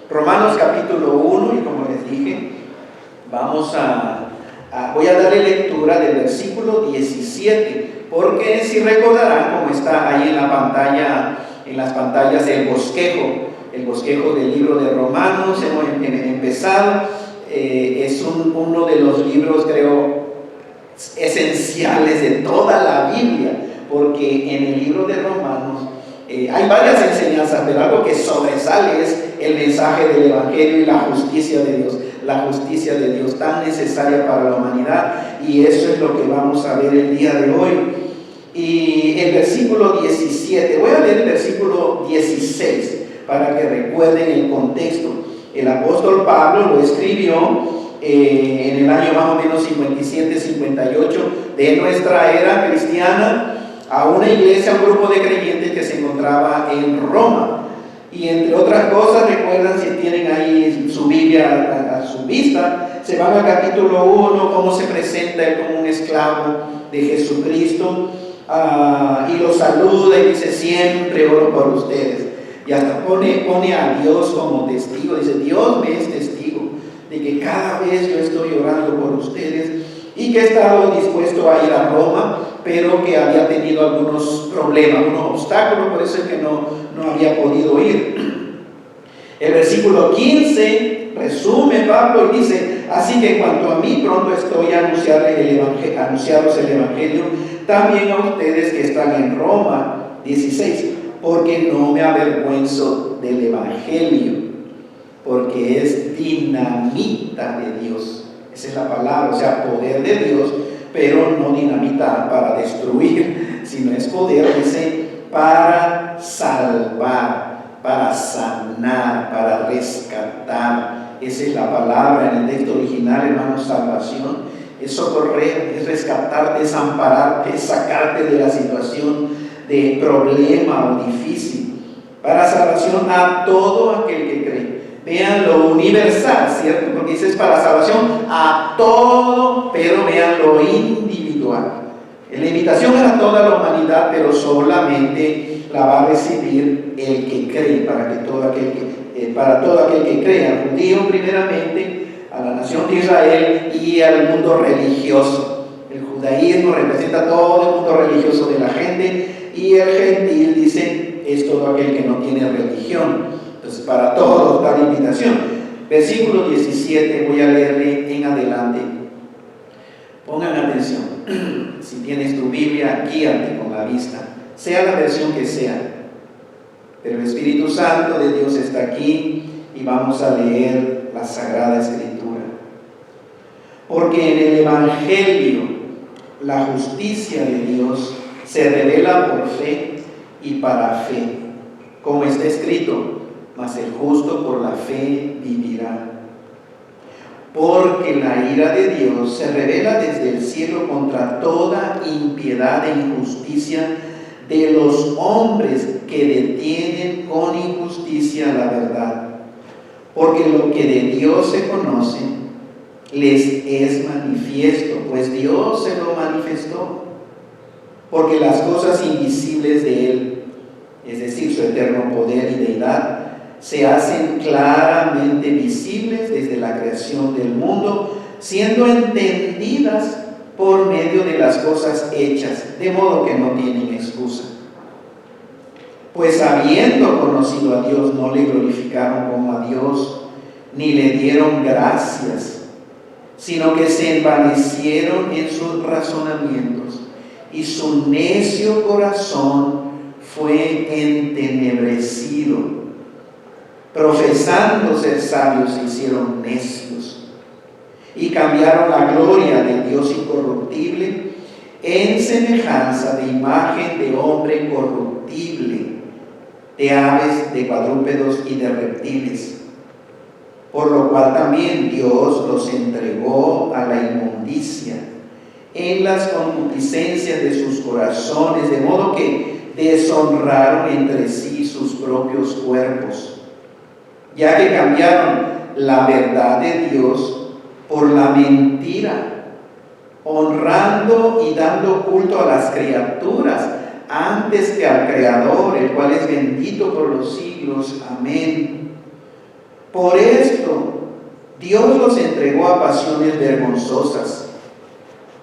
Romanos capítulo 1, y como les dije, voy a darle lectura del versículo 17, porque si recordarán, como está ahí en la pantalla, en las pantallas, el bosquejo del libro de Romanos, hemos empezado, es uno de los libros, creo, esenciales de toda la Biblia, porque en el libro de Romanos hay varias enseñanzas, pero algo que sobresale es el mensaje del Evangelio y la justicia de Dios tan necesaria para la humanidad, y eso es lo que vamos a ver el día de hoy. Y el versículo 17, voy a leer el versículo 16 para que recuerden el contexto. El apóstol Pablo lo escribió en el año más o menos 57-58 de nuestra era cristiana, a una iglesia, un grupo de creyentes que se encontraba en Roma. Y entre otras cosas, recuerdan, si tienen ahí su Biblia a su vista, se van al capítulo 1, cómo se presenta él como un esclavo de Jesucristo, y lo saluda y dice: siempre oro por ustedes. Y hasta pone a Dios como testigo, dice: Dios me es testigo de que cada vez yo estoy orando por ustedes, y que he estado dispuesto a ir a Roma, pero que había tenido algunos problemas, algunos obstáculos, por eso es que no había podido ir. El versículo 15 resume Pablo y dice: así que en cuanto a mí, pronto estoy a anunciaros el Evangelio también a ustedes que están en Roma. 16, porque no me avergüenzo del Evangelio, porque es dinamita de Dios. Esa es la palabra, o sea, poder de Dios, pero no dinamita para destruir, sino es poder, dice, para salvar, para sanar, para rescatar. Esa es la palabra en el texto original, hermanos. Salvación es socorrer, es rescatar, desampararte, es sacarte de la situación de problema o difícil. Para salvación a todo aquel que cree. Vean lo universal, ¿cierto? Porque dice: es para salvación a todo, pero vean lo individual. La invitación es a toda la humanidad, pero solamente la va a recibir el que cree, para todo aquel que cree, al judío primeramente, a la nación de Israel y al mundo religioso. El judaísmo representa todo el mundo religioso de la gente, y el gentil, dice, es todo aquel que no tiene religión. Entonces, para todos da la invitación. Versículo 17, voy a leerle en adelante. Pongan atención. Si tienes tu Biblia, guíate con la vista, sea la versión que sea. Pero el Espíritu Santo de Dios está aquí y vamos a leer la Sagrada Escritura. Porque en el Evangelio la justicia de Dios se revela por fe y para fe, como está escrito: mas el justo por la fe vivirá. Porque la ira de Dios se revela desde el cielo contra toda impiedad e injusticia de los hombres que detienen con injusticia la verdad. Porque lo que de Dios se conoce les es manifiesto, pues Dios se lo manifestó. Porque las cosas invisibles de Él, es decir, su eterno poder y deidad, se hacen claramente visibles desde la creación del mundo, siendo entendidas por medio de las cosas hechas, de modo que no tienen excusa. Pues habiendo conocido a Dios, no le glorificaron como a Dios, ni le dieron gracias, sino que se envanecieron en sus razonamientos, y su necio corazón fue entenebrecido. Profesando ser sabios, se hicieron necios y cambiaron la gloria del Dios incorruptible en semejanza de imagen de hombre corruptible, de aves, de cuadrúpedos y de reptiles. Por lo cual también Dios los entregó a la inmundicia en las concupiscencias de sus corazones, de modo que deshonraron entre sí sus propios cuerpos, ya que cambiaron la verdad de Dios por la mentira, honrando y dando culto a las criaturas antes que al Creador, el cual es bendito por los siglos. Amén. Por esto, Dios los entregó a pasiones vergonzosas,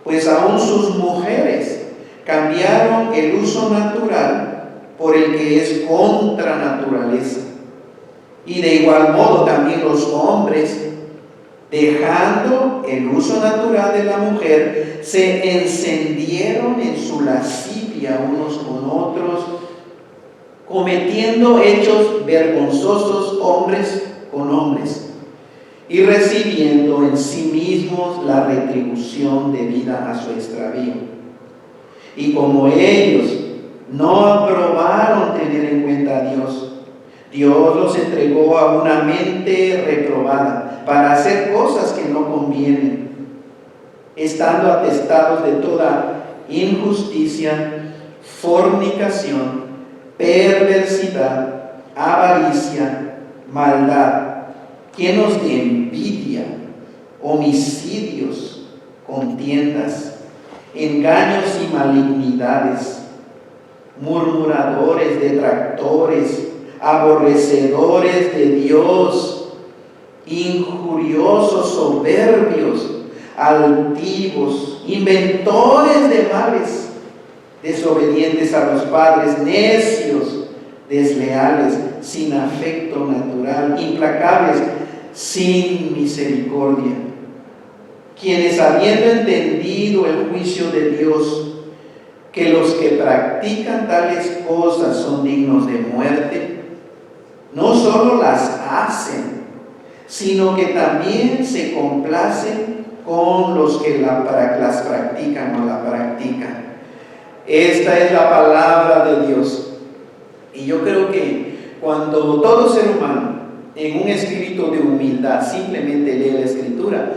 pues aún sus mujeres cambiaron el uso natural por el que es contra naturaleza. Y de igual modo también los hombres, dejando el uso natural de la mujer, se encendieron en su lascivia unos con otros, cometiendo hechos vergonzosos hombres con hombres, y recibiendo en sí mismos la retribución debida a su extravío. Y como ellos no aprobaron tener en cuenta a Dios, Dios los entregó a una mente reprobada para hacer cosas que no convienen, estando atestados de toda injusticia, fornicación, perversidad, avaricia, maldad, llenos de envidia, homicidios, contiendas, engaños y malignidades, murmuradores, detractores, aborrecedores de Dios, injuriosos, soberbios, altivos, inventores de males, desobedientes a los padres, necios, desleales, sin afecto natural, implacables, sin misericordia, quienes habiendo entendido el juicio de Dios, que los que practican tales cosas son dignos de muerte, no solo las hacen, sino que también se complacen con los que las practican o la practican. Esta es la palabra de Dios. Y yo creo que cuando todo ser humano, en un espíritu de humildad, simplemente lee la Escritura,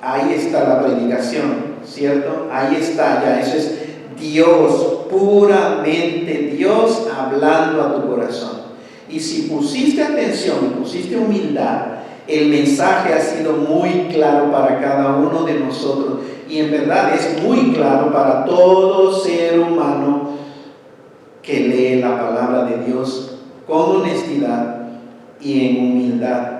ahí está la predicación, ¿cierto? Ahí está ya, eso es Dios, puramente Dios hablando a tu corazón. Y si pusiste atención y pusiste humildad, el mensaje ha sido muy claro para cada uno de nosotros. Y en verdad es muy claro para todo ser humano que lee la palabra de Dios con honestidad y en humildad.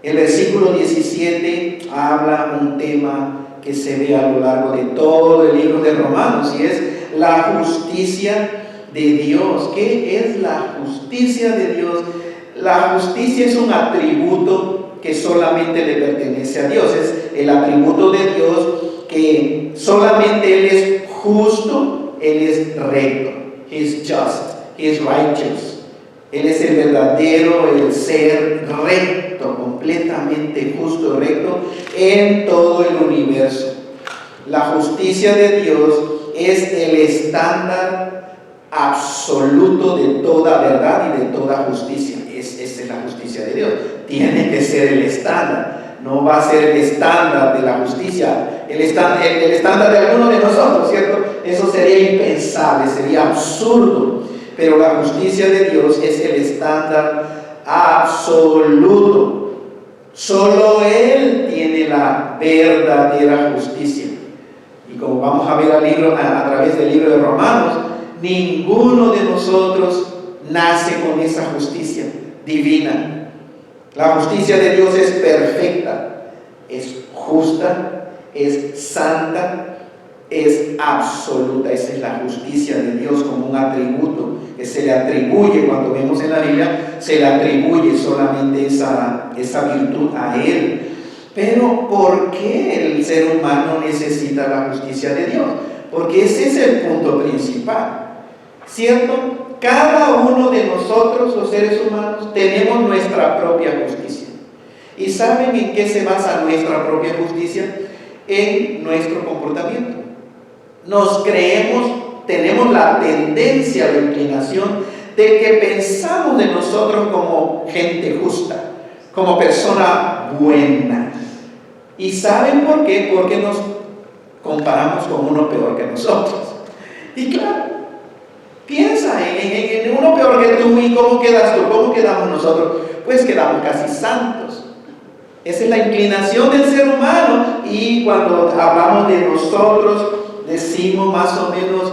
El versículo 17 habla un tema que se ve a lo largo de todo el libro de Romanos, y es la justicia de Dios. ¿Qué es la justicia de Dios? La justicia es un atributo que solamente le pertenece a Dios. Es el atributo de Dios que solamente Él es justo, Él es recto. He is just, He is righteous. Él es el verdadero, el ser recto, completamente justo, recto en todo el universo. La justicia de Dios es el estándar absoluto de toda verdad y de toda justicia. Esa es la justicia de Dios. Tiene que ser el estándar. No va a ser el estándar de la justicia, el estándar de alguno de nosotros, ¿cierto? Eso sería impensable, sería absurdo. Pero la justicia de Dios es el estándar absoluto. Solo Él tiene la verdadera justicia. Y como vamos a ver a través del libro de Romanos, ninguno de nosotros nace con esa justicia divina. La justicia de Dios es perfecta, es justa, es santa, es absoluta. Esa es la justicia de Dios como un atributo que se le atribuye. Cuando vemos en la Biblia, se le atribuye solamente esa virtud a Él. Pero ¿por qué el ser humano necesita la justicia de Dios? Porque ese es el punto principal, ¿cierto? Cada uno de nosotros, los seres humanos, tenemos nuestra propia justicia. ¿Y saben en qué se basa nuestra propia justicia? En nuestro comportamiento. Nos creemos, tenemos la tendencia, la inclinación de que pensamos de nosotros como gente justa, como persona buena. ¿Y saben por qué? Porque nos comparamos con uno peor que nosotros. Y claro, piensa en uno peor que tú, y ¿cómo quedas tú? ¿Cómo quedamos nosotros? Pues quedamos casi santos. Esa es la inclinación del ser humano. Y cuando hablamos de nosotros, decimos más o menos,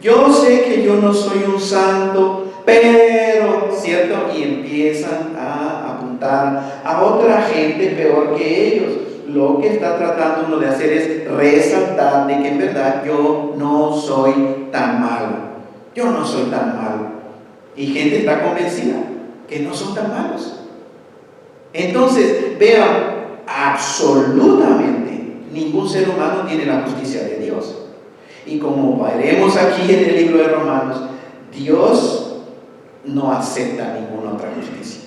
yo sé que yo no soy un santo, pero, ¿cierto? Y empiezan a apuntar apuntar a otra gente peor que ellos. Lo que está tratando uno de hacer es resaltar de que en verdad yo no soy tan malo. Yo no soy tan malo. Y gente está convencida que no son tan malos. Entonces, vean, absolutamente ningún ser humano tiene la justicia de Dios. Y como veremos aquí en el libro de Romanos, Dios no acepta ninguna otra justicia.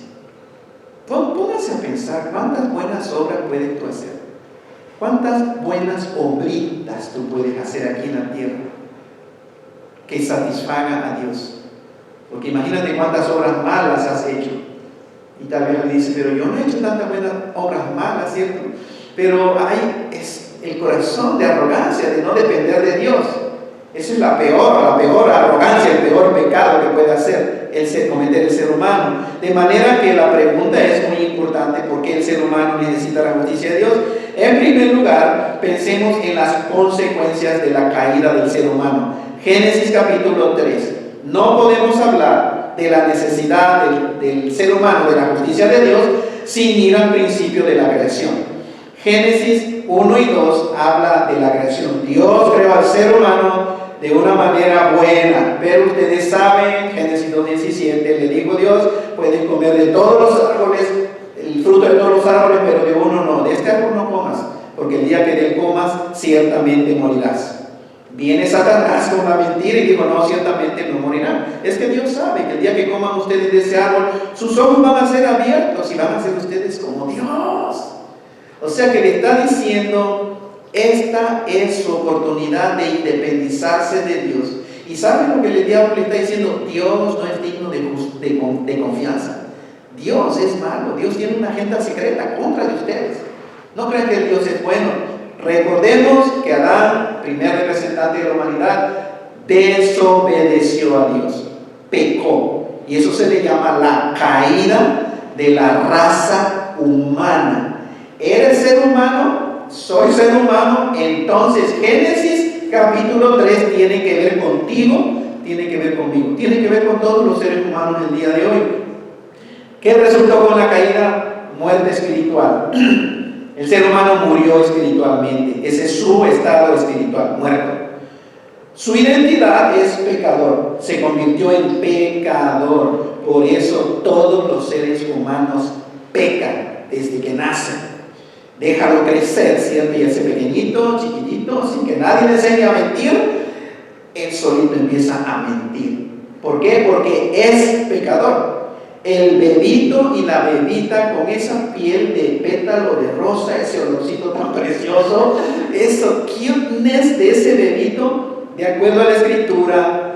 Póngase a pensar, ¿cuántas buenas obras puedes tú hacer? ¿Cuántas buenas obritas tú puedes hacer aquí en la tierra que satisfagan a Dios? Porque imagínate cuántas obras malas has hecho. Y tal vez le dice, pero yo no he hecho tantas buenas obras malas, ¿cierto? Pero es el corazón de arrogancia, de no depender de Dios. Esa es la peor arrogancia, el peor pecado que puede hacer cometer el ser humano. De manera que la pregunta es muy importante: ¿por qué el ser humano necesita la justicia de Dios? En primer lugar, pensemos en las consecuencias de la caída del ser humano. Génesis capítulo 3. No podemos hablar de la necesidad del ser humano, de la justicia de Dios, sin ir al principio de la creación. Génesis 1 y 2 habla de la creación. Dios creó al ser humano de una manera buena, pero ustedes saben, Génesis 2:17, le dijo Dios: pueden comer de todos los árboles, el fruto de todos los árboles, pero de uno no, de este árbol no comas, porque el día que de él comas, ciertamente morirás. Viene Satanás con la mentira y dijo: no, ciertamente no morirán. Es que Dios sabe que el día que coman ustedes de ese árbol, sus ojos van a ser abiertos y van a ser ustedes como Dios. O sea que le está diciendo: esta es su oportunidad de independizarse de Dios. ¿Y saben lo que el diablo le está diciendo? Dios no es digno de confianza. Dios es malo. Dios tiene una agenda secreta contra de ustedes. No crean que Dios es bueno. Recordemos que Adán, primer representante de la humanidad, desobedeció a Dios, pecó. Y eso se le llama la caída de la raza humana. ¿Eres ser humano? Soy ser humano. Entonces Génesis capítulo 3 tiene que ver contigo, tiene que ver conmigo, tiene que ver con todos los seres humanos del día de hoy. ¿Qué resultó con la caída? Muerte espiritual. El ser humano murió espiritualmente. Ese es su estado espiritual, muerto. Su identidad es pecador, se convirtió en pecador. Por eso todos los seres humanos pecan desde que nacen. Déjalo crecer, ¿cierto? Y ese pequeñito, chiquitito, sin que nadie le enseñe a mentir, él solito empieza a mentir. ¿Por qué? Porque es pecador. El bebito y la bebita con esa piel de pétalo de rosa, ese olorcito tan precioso, eso cuteness de ese bebito, de acuerdo a la escritura,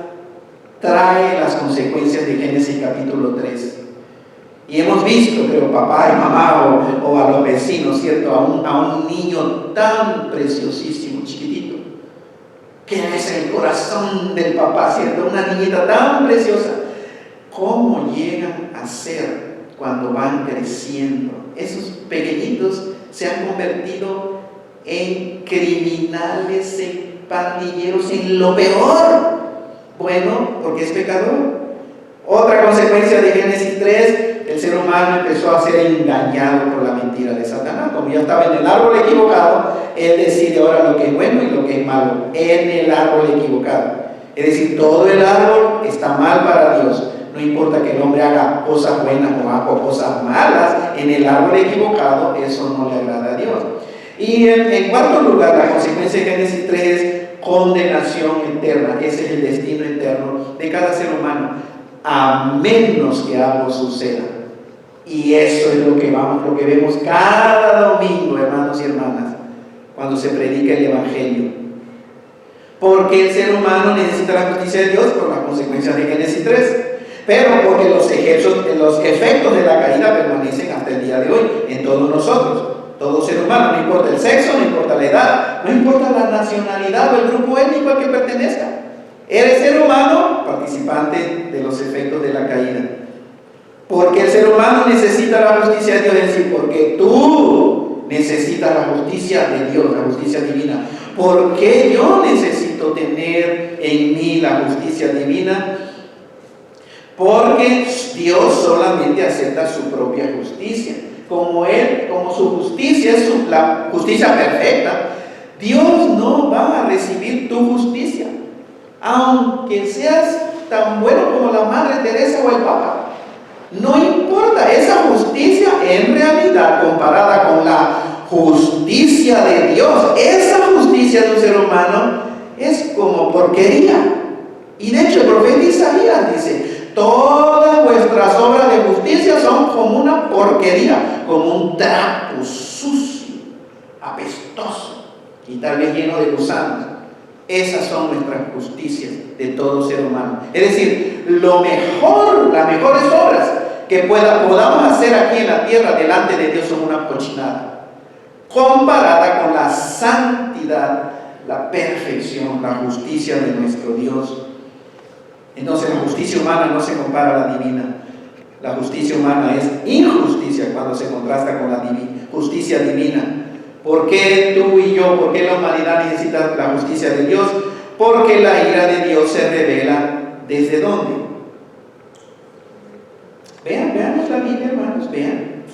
trae las consecuencias de Génesis capítulo 3. Y hemos visto, pero papá y mamá o a los vecinos, ¿cierto? A un niño tan preciosísimo, chiquitito, que es el corazón del papá, ¿cierto? Una niñita tan preciosa. ¿Cómo llegan a ser cuando van creciendo? Esos pequeñitos se han convertido en criminales, en pandilleros, en lo peor. Bueno, porque es pecador. Otra consecuencia de Génesis 3, el ser humano empezó a ser engañado por la mentira de Satanás. Como ya estaba en el árbol equivocado, él decide ahora lo que es bueno y lo que es malo en el árbol equivocado. Es decir, todo el árbol está mal para Dios. No importa que el hombre haga cosas buenas o haga cosas malas, en el árbol equivocado, eso no le agrada a Dios. Y en cuarto lugar, la consecuencia de Génesis 3 es condenación eterna. Ese es el destino eterno de cada ser humano, a menos que algo suceda. Y eso es lo que vemos cada domingo, hermanos y hermanas, cuando se predica el Evangelio. Porque el ser humano necesita la justicia de Dios por las consecuencias de Génesis 3. Pero porque los efectos de la caída permanecen hasta el día de hoy en todos nosotros, todo ser humano, no importa el sexo, no importa la edad, no importa la nacionalidad o el grupo étnico al que pertenezca. Eres ser humano, participante de los efectos de la caída. Porque el ser humano necesita la justicia de Dios, es decir, porque tú necesitas la justicia de Dios, la justicia divina. ¿Por qué yo necesito tener en mí la justicia divina? porque Dios solamente acepta su propia justicia. Como su justicia es la justicia perfecta, Dios no va a recibir tu justicia, aunque seas tan bueno como la Madre Teresa o el Papa. No importa, esa justicia en realidad comparada con la justicia de Dios, esa justicia de un ser humano es como porquería. Y de hecho el profeta Isaías dice: todas vuestras obras de justicia son como una porquería, como un trapo sucio, apestoso y tal vez lleno de gusanos. Esas son nuestras justicias de todo ser humano. Es decir, las mejores obras que podamos hacer aquí en la tierra delante de Dios son una cochinada, comparada con la santidad, la perfección, la justicia de nuestro Dios. Entonces la justicia humana no se compara a la divina. La justicia humana es injusticia cuando se contrasta con la justicia divina. ¿Por qué tú y yo, por qué la humanidad necesita la justicia de Dios? Porque la ira de Dios se revela ¿desde dónde? Veamos la Biblia, hermanos, vean.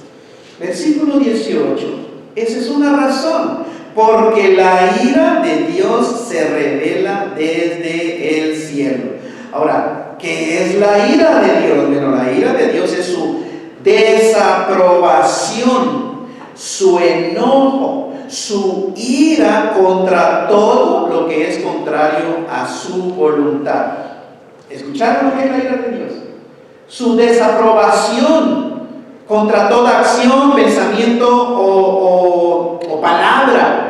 Versículo 18. Esa es una razón. Porque la ira de Dios se revela desde el cielo. Ahora, ¿qué es la ira de Dios? Bueno, la ira de Dios es su desaprobación, su enojo, su ira contra todo lo que es contrario a su voluntad. ¿Escucharon lo que es la ira de Dios? Su desaprobación contra toda acción, pensamiento o palabra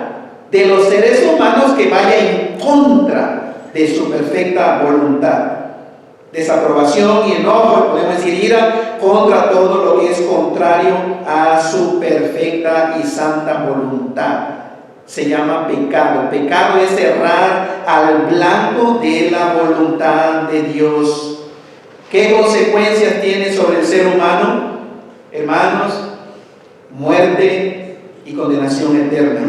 de los seres humanos que vaya en contra de su perfecta voluntad. Desaprobación y enojo, podemos decir ira, contra todo lo que es contrario a su perfecta y santa voluntad. Se llama pecado. Pecado es errar al blanco de la voluntad de Dios. ¿Qué consecuencias tiene sobre el ser humano? Hermanos, muerte y condenación eterna.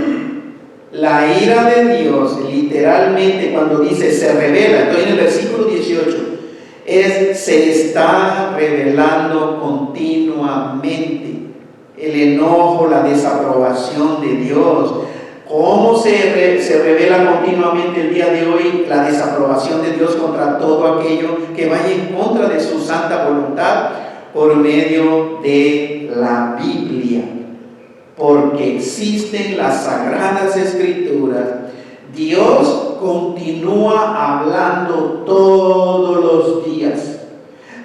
La ira de Dios, literalmente, cuando dice se revela, estoy en el versículo 18, se está revelando continuamente. El enojo, la desaprobación de Dios. ¿Cómo se revela continuamente el día de hoy la desaprobación de Dios contra todo aquello que vaya en contra de su santa voluntad? Por medio de la Biblia. Porque existen las sagradas escrituras. Dios continúa hablando todos los días.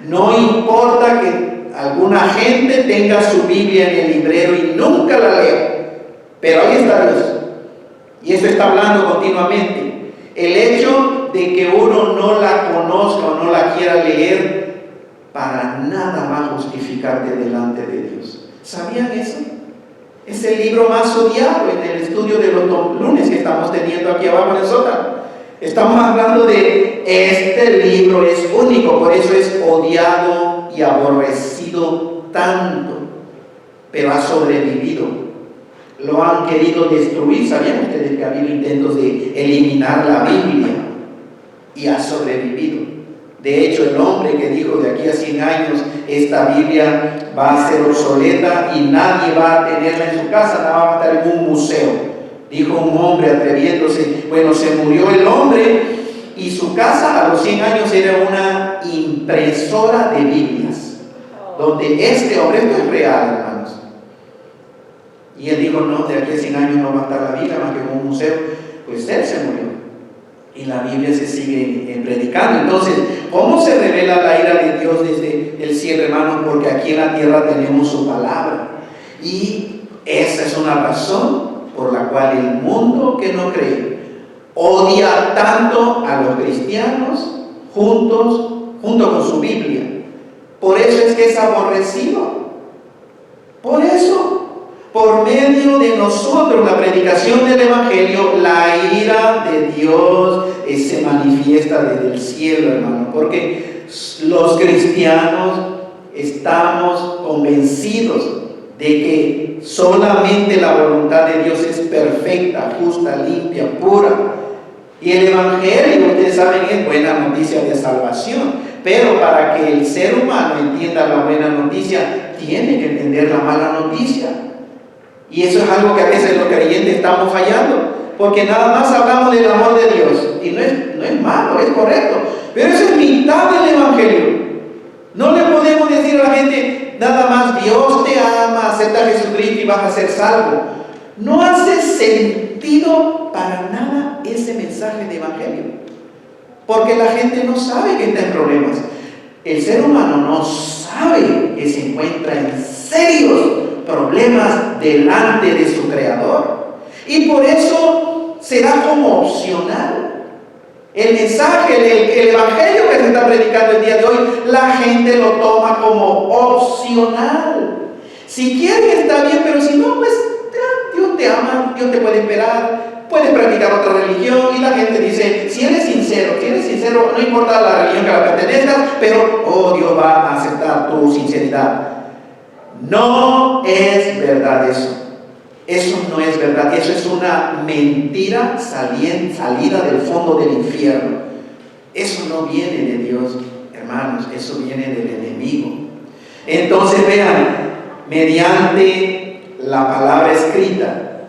No importa que alguna gente tenga su Biblia en el librero y nunca la lea, pero ahí está Dios. Y eso está hablando continuamente. El hecho de que uno no la conozca o no la quiera leer, para nada va a justificarte delante de Dios. ¿Sabían eso? Es el libro más odiado en el estudio de los lunes que estamos teniendo aquí abajo en el sótano. Estamos hablando de este libro, es único, por eso es odiado y aborrecido tanto, pero ha sobrevivido. Lo han querido destruir. ¿Sabían ustedes que ha habido intentos de eliminar la Biblia? Y ha sobrevivido. De hecho, el hombre que dijo de aquí a 100 años esta Biblia va a ser obsoleta y nadie va a tenerla en su casa, nada va a estar en un museo. Dijo un hombre atreviéndose. Bueno, se murió el hombre y su casa a los 100 años era una impresora de Biblias. Donde este hombre, esto es real, hermanos. Y él dijo, no, de aquí a 100 años no va a estar la Biblia más que en un museo. Pues él se murió. Y la Biblia se sigue predicando. Entonces, ¿cómo se revela la ira de Dios desde el cielo, hermanos? Porque aquí en la tierra tenemos su palabra. Y esa es una razón por la cual el mundo que no cree odia tanto a los cristianos junto con su Biblia. Por eso es que es aborrecido. Por eso. Por medio de nosotros, la predicación del Evangelio, la ira de Dios se manifiesta desde el cielo, hermano. Porque los cristianos estamos convencidos de que solamente la voluntad de Dios es perfecta, justa, limpia, pura. Y el Evangelio, ustedes saben, es buena noticia de salvación. Pero para que el ser humano entienda la buena noticia, tiene que entender la mala noticia. Y eso es algo que a veces los creyentes estamos fallando, porque nada más hablamos del amor de Dios, y no es malo, es correcto, pero eso es mitad del Evangelio. No le podemos decir a la gente nada más: Dios te ama, acepta a Jesucristo y vas a ser salvo. No hace sentido para nada ese mensaje de Evangelio, porque la gente no sabe que está en problemas. El ser humano no sabe que se encuentra en serios problemas delante de su Creador, y por eso será como opcional. El mensaje, el evangelio que se está predicando el día de hoy, la gente lo toma como opcional. Si quieres está bien, pero si no, pues Dios te ama, Dios te puede esperar, puedes practicar otra religión. Y la gente dice: si eres sincero, no importa la religión que la pertenezcas, pero Dios va a aceptar tu sinceridad. No es verdad eso. Eso no es verdad, eso es una mentira salida del fondo del infierno. Eso no viene de Dios, hermanos, eso viene del enemigo. Entonces vean, mediante la palabra escrita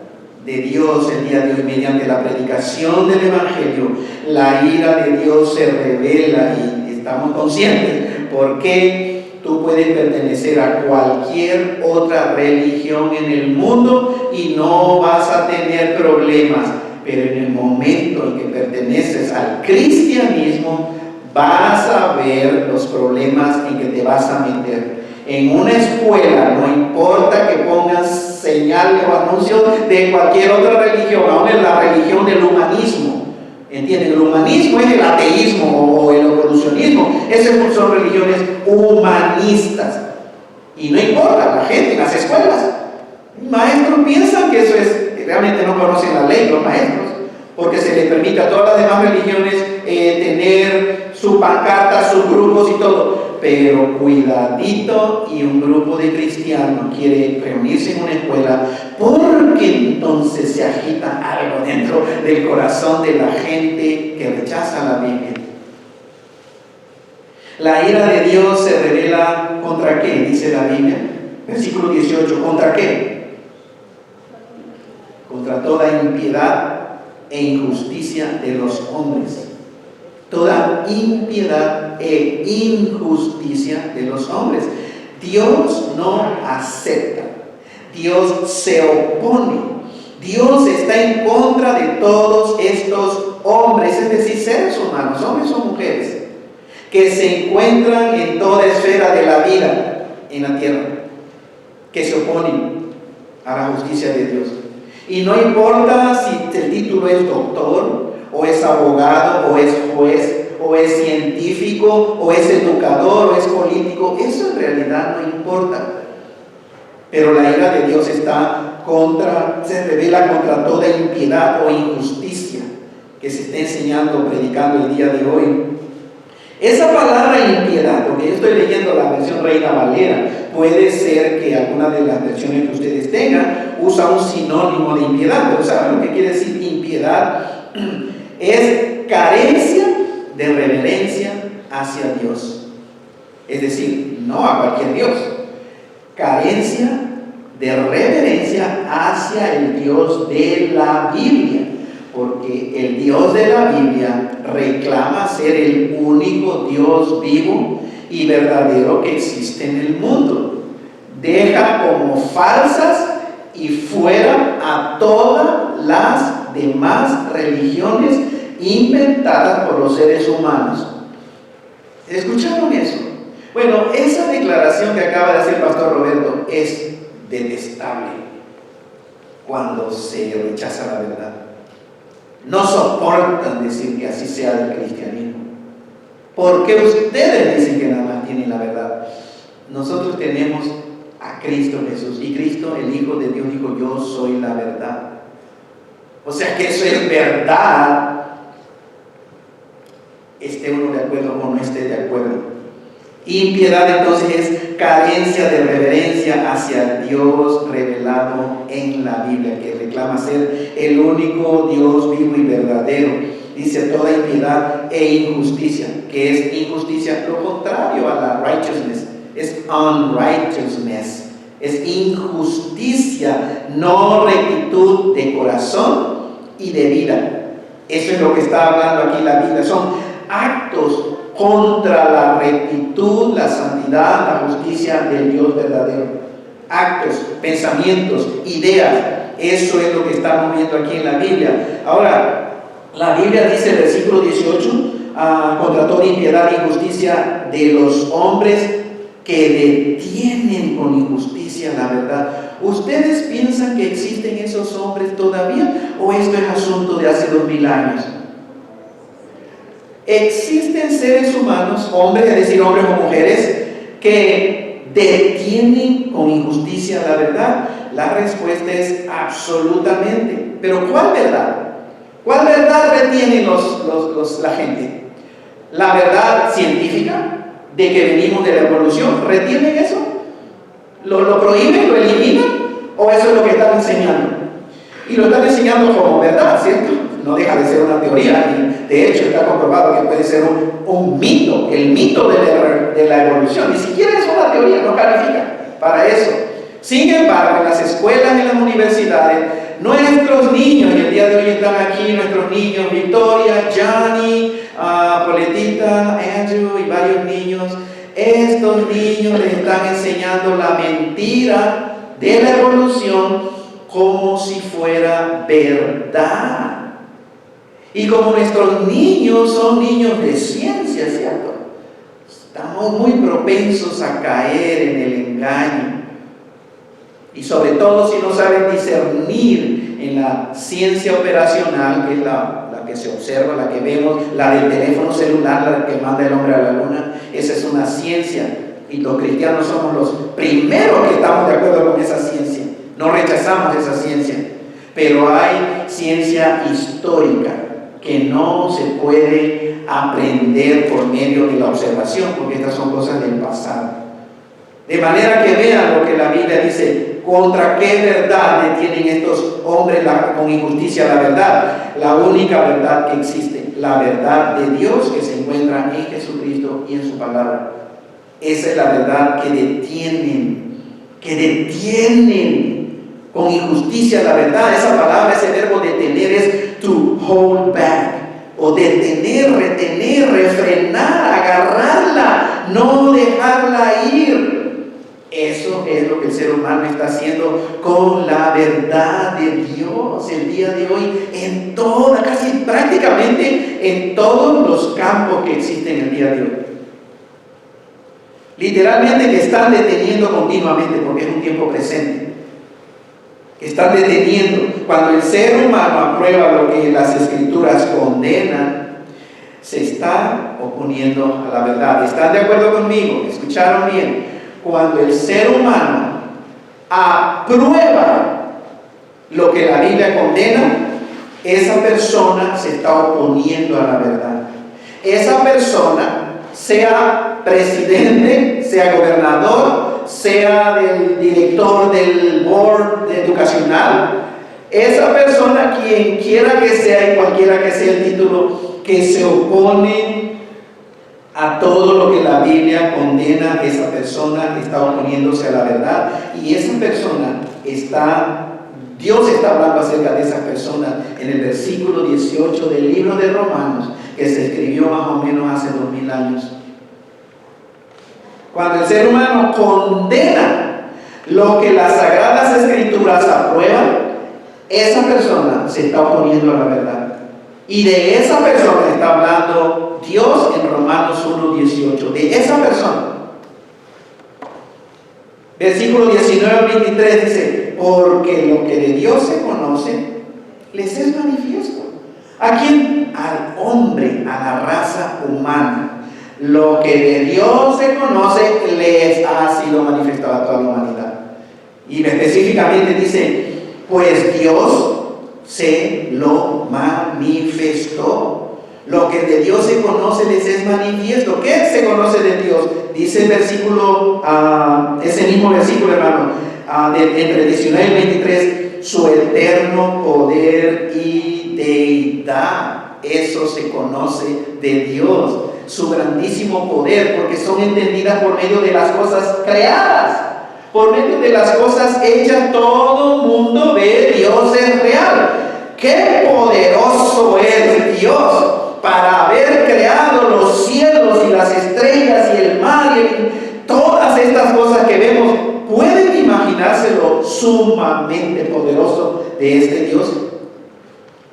de Dios el día de hoy, mediante la predicación del Evangelio, la ira de Dios se revela, y estamos conscientes porque tú puedes pertenecer a cualquier otra religión en el mundo y no vas a tener problemas, pero en el momento en que perteneces al cristianismo vas a ver los problemas en que te vas a meter. En una escuela, no importa que pongas señales o anuncios de cualquier otra religión, aún en la religión del humanismo. ¿Entienden? El humanismo es el ateísmo o el evolucionismo. Esas son religiones humanistas. Y no importa, la gente en las escuelas, maestros piensan que eso es, realmente no conocen la ley los maestros, porque se les permite a todas las demás religiones tener su pancarta, sus grupos y todo. Pero cuidadito, y un grupo de cristianos quiere reunirse en una escuela, porque entonces se agita algo dentro del corazón de la gente que rechaza la Biblia. La ira de Dios se revela ¿contra qué? Dice la Biblia, versículo 18, ¿contra qué? Contra toda impiedad e injusticia de los hombres. Toda impiedad e injusticia de los hombres. Dios no acepta, Dios se opone, Dios está en contra de todos estos hombres, es decir, seres humanos, hombres o mujeres, que se encuentran en toda esfera de la vida en la tierra, que se oponen a la justicia de Dios. Y no importa si el título es doctor, o es abogado, o es juez, o es científico, o es educador, o es político, eso en realidad no importa. Pero la ira de Dios se revela contra toda impiedad o injusticia que se está enseñando, predicando el día de hoy. Esa palabra impiedad, porque yo estoy leyendo la versión Reina Valera, puede ser que alguna de las versiones que ustedes tengan usa un sinónimo de impiedad, pero ¿saben lo que quiere decir impiedad? Es carencia de reverencia hacia Dios. Es decir, no a cualquier Dios. Carencia de reverencia hacia el Dios de la Biblia. Porque el Dios de la Biblia reclama ser el único Dios vivo y verdadero que existe en el mundo. Deja como falsas y fuera a todas las demás religiones inventadas por los seres humanos. ¿Escucharon eso? Bueno, esa declaración que acaba de hacer el pastor Roberto es detestable cuando se rechaza la verdad. No soportan decir que así sea del cristianismo, porque ustedes dicen que nada más tienen la verdad. Nosotros tenemos a Cristo Jesús, y Cristo, el Hijo de Dios, dijo: yo soy la verdad. O sea que eso es verdad, esté uno de acuerdo o no esté de acuerdo. Impiedad entonces es carencia de reverencia hacia Dios revelado en la Biblia, que reclama ser el único Dios vivo y verdadero. dice toda impiedad e injusticia. ¿Qué es injusticia? Lo contrario a la righteousness, es unrighteousness. Es injusticia, no rectitud de corazón y de vida. Eso es lo que está hablando aquí la Biblia. Son actos contra la rectitud, la santidad, la justicia del Dios verdadero. Actos, pensamientos, ideas. Eso es lo que estamos viendo aquí en la Biblia. Ahora, la Biblia dice en el versículo 18, contra toda impiedad e injusticia de los hombres que detienen con injusticia la verdad. ¿Ustedes piensan que existen esos hombres todavía o esto es asunto de hace 2000 años? Existen seres humanos, hombres, es decir, hombres o mujeres, que detienen con injusticia la verdad. La respuesta es absolutamente. ¿Pero cuál verdad? ¿Cuál verdad retienen la gente? ¿La verdad científica de que venimos de la evolución? ¿Retienen eso? ¿Lo prohíben? ¿Lo eliminan? ¿O eso es lo que están enseñando? Y lo están enseñando como verdad, ¿cierto? No deja de ser una teoría y de hecho está comprobado que puede ser un mito, el mito de la evolución. Ni siquiera es una teoría, no califica para eso. Sin embargo, en las escuelas y en las universidades, nuestros niños, y el día de hoy están aquí nuestros niños, Victoria, Johnny, Poletita, Andrew y varios niños, estos niños les están enseñando la mentira de la evolución como si fuera verdad. Y como nuestros niños son niños de ciencia, ¿cierto? Estamos muy propensos a caer en el engaño. Y sobre todo si no saben discernir en la ciencia operacional, que es la que se observa, la que vemos, la del teléfono celular, la que manda el hombre a la luna. Esa es una ciencia. Y los cristianos somos los primeros que estamos de acuerdo con esa ciencia. No rechazamos esa ciencia. Pero hay ciencia histórica que no se puede aprender por medio de la observación, porque estas son cosas del pasado. De manera que vean lo que la Biblia dice, contra qué verdad detienen estos hombres con injusticia la verdad. La única verdad que existe, la verdad de Dios que se encuentra en Jesucristo y en su palabra. Esa es la verdad que detienen con injusticia la verdad. Esa palabra, ese verbo detener es to hold back, o detener, retener, refrenar, agarrarla, no dejarla ir. Eso es lo que el ser humano está haciendo con la verdad de Dios el día de hoy, en toda, casi prácticamente en todos los campos que existen el día de hoy. Literalmente que están deteniendo continuamente, porque es un tiempo presente. Que están deteniendo. Cuando el ser humano aprueba lo que las Escrituras condenan, se está oponiendo a la verdad. ¿Están de acuerdo conmigo? ¿Escucharon bien? Cuando el ser humano aprueba lo que la Biblia condena, esa persona se está oponiendo a la verdad. Esa persona, sea presidente, sea gobernador, sea del director del board educacional, esa persona, quien quiera que sea y cualquiera que sea el título, que se opone a todo lo que la Biblia condena, esa persona está oponiéndose a la verdad. Y esa persona Dios está hablando acerca de esas personas en el versículo 18 del libro de Romanos, que se escribió más o menos hace 2000 años. Cuando el ser humano condena lo que las Sagradas Escrituras aprueban, esa persona se está oponiendo a la verdad. Y de esa persona está hablando Dios en Romanos 1:18. De esa persona. Versículo 19 al 23 dice: porque lo que de Dios se conoce les es manifiesto. ¿A quién? Al hombre, a la raza humana. Lo que de Dios se conoce les ha sido manifestado a toda la humanidad. Y específicamente dice: pues Dios se lo manifestó. Lo que de Dios se conoce les es manifiesto. ¿Qué se conoce de Dios? Dice el versículo, ese mismo versículo, hermano, entre el 19 y el 23, su eterno poder y deidad. Eso se conoce de Dios, su grandísimo poder, porque son entendidas por medio de las cosas creadas. Por medio de las cosas hechas, todo mundo ve Dios es real. ¡Qué poderoso es Dios para haber creado los cielos y las estrellas y el mar y todas estas cosas que vemos! ¿Pueden imaginárselo sumamente poderoso de este Dios?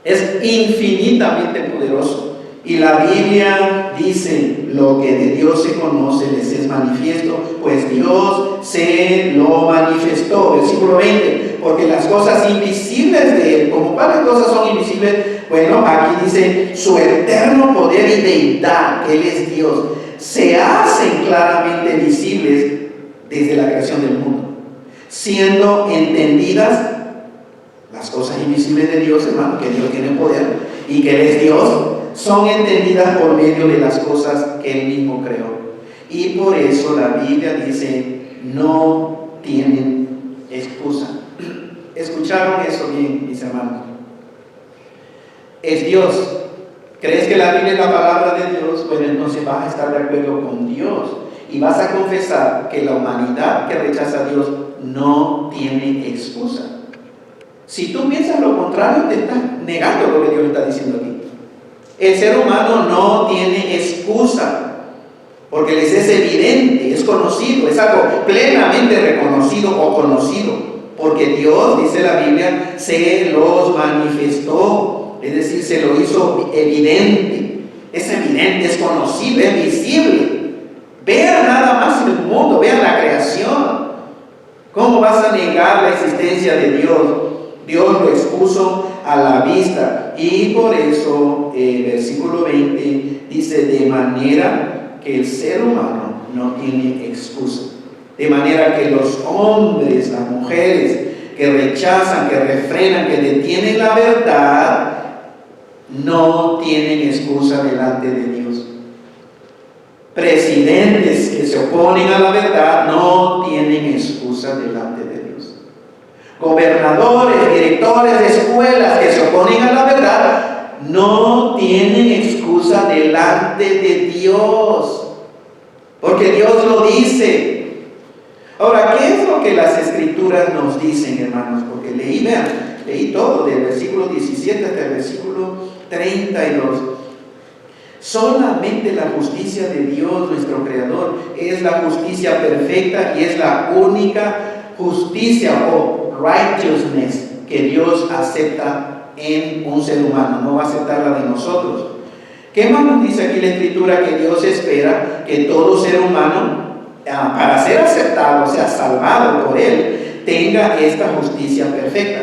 Es infinitamente poderoso. Y la Biblia dice: lo que de Dios se conoce les es manifiesto, pues Dios se lo manifestó. Versículo 20, porque las cosas invisibles de Él, ¿como cuáles cosas son invisibles? Bueno, aquí dice: su eterno poder y deidad, que Él es Dios, se hacen claramente visibles desde la creación del mundo, siendo entendidas las cosas invisibles de Dios, hermano, que Dios tiene poder y que Él es Dios, son entendidas por medio de las cosas que Él mismo creó. Y por eso la Biblia dice: no tienen excusa. ¿Escucharon eso bien, mis hermanos? Es Dios. ¿Crees que la Biblia es la palabra de Dios? Bueno, entonces vas a estar de acuerdo con Dios y vas a confesar que la humanidad que rechaza a Dios no tiene excusa. Si tú piensas lo contrario, te estás negando lo que Dios está diciendo aquí. El ser humano no tiene excusa, porque les es evidente, es conocido, es algo plenamente reconocido o conocido, porque Dios, dice la Biblia, se los manifestó, es decir, se lo hizo evidente. Es evidente, es conocido, es visible. Vean nada más el mundo, vean la creación. ¿Cómo vas a negar la existencia de Dios? Dios lo expuso a la vista. Y por eso, versículo 20 dice: de manera que el ser humano no tiene excusa. De manera que los hombres, las mujeres que rechazan, que refrenan, que detienen la verdad, no tienen excusa delante de Dios. Presidentes que se oponen a la verdad no tienen excusa delante de Dios. Gobernadores, directores de escuelas que se oponen a la verdad no tienen excusa delante de Dios, porque Dios lo dice. Ahora, ¿qué es lo que las Escrituras nos dicen, hermanos? Porque leí todo, del versículo 17 hasta el versículo 32. Solamente la justicia de Dios, nuestro Creador, es la justicia perfecta y es la única justicia o righteousness que Dios acepta en un ser humano. No va a aceptar la de nosotros. ¿Qué más nos dice aquí la Escritura? Que Dios espera que todo ser humano, para ser aceptado, o sea, salvado por Él, tenga esta justicia perfecta.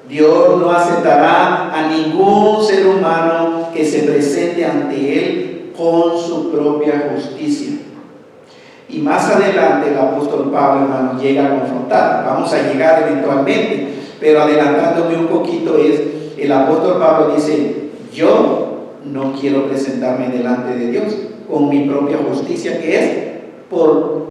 Dios no aceptará a ningún ser humano que se presente ante Él con su propia justicia. Y más adelante el apóstol Pablo, hermano, llega a confrontar. Vamos a llegar eventualmente, pero adelantándome un poquito, el apóstol Pablo dice: yo no quiero presentarme delante de Dios con mi propia justicia, que es por